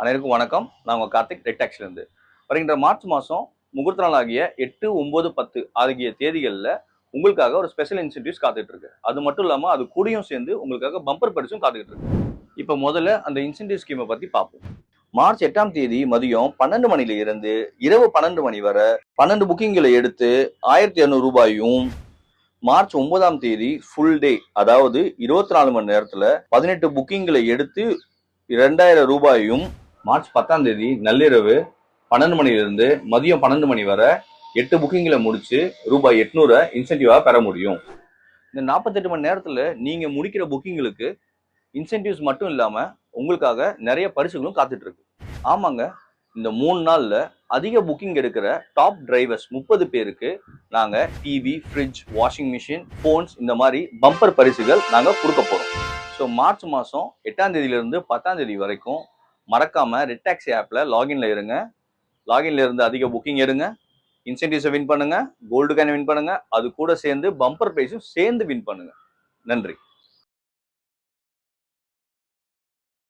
அனைவருக்கும் வணக்கம். நான் உங்கள் கார்த்திக் ரெட் டாக்ஸ்லேருந்து. வருகின்ற மார்ச் மாதம் முகூர்த்த நாள் ஆகிய 8, 9, 10 ஆகிய தேதிகளில் உங்களுக்காக ஒரு ஸ்பெஷல் இன்சென்டிவ்ஸ் காத்துட்டு இருக்கு. அது மட்டும் இல்லாமல் அது கூடயும் சேர்ந்து உங்களுக்காக பம்பர் பரிசும் காத்துக்கிட்டு இருக்கு. இப்போ முதல்ல அந்த இன்சென்டிவ் ஸ்கீமை பற்றி பார்ப்போம். மார்ச் 8ஆம் தேதி மதியம் 12 மணில இருந்து இரவு 12 மணி வரை 12 புக்கிங்களை எடுத்து 1200 ரூபாயும், மார்ச் 9ஆம் தேதி ஃபுல் டே அதாவது 24 மணி நேரத்தில் 18 புக்கிங்களை எடுத்து 2000 ரூபாயும், மார்ச் 10ஆம் தேதி நள்ளிரவு 12 மணிலிருந்து மதியம் 12 மணி வரை 8 புக்கிங்களை முடிச்சு ரூபாய் 800 இன்சென்டிவா பெற முடியும். இந்த 48 மணி நேரத்துல நீங்க முடிக்கிற புக்கிங்களுக்கு இன்சென்டிவ்ஸ் மட்டும் இல்லாம உங்களுக்காக நிறைய பரிசுகளும் காத்துட்டு இருக்கு. ஆமாங்க, இந்த 3 நாள்ல அதிக புக்கிங் எடுக்கிற டாப் டிரைவர்ஸ் 30 பேருக்கு நாங்க TV, fridge, washing machine, phones இந்த மாதிரி பம்பர் பரிசுகள் நாங்க கொடுக்க போறோம். ஸோ மார்ச் மாதம் 8ஆம் தேதியிலிருந்து 10ஆம் தேதி வரைக்கும் மறக்காம ரெட் டாக்ஸி ஆப்ல லாகின்ல இருங்க. லாகின்ல இருந்து அதிக புக்கிங் எடுங்க, இன்சென்டிவ்ஸை வின் பண்ணுங்க, கோல்டு காயின் வின் பண்ணுங்க, அது கூட சேர்ந்து பம்பர் பிரைஸும் சேர்ந்து வின் பண்ணுங்க. நன்றி.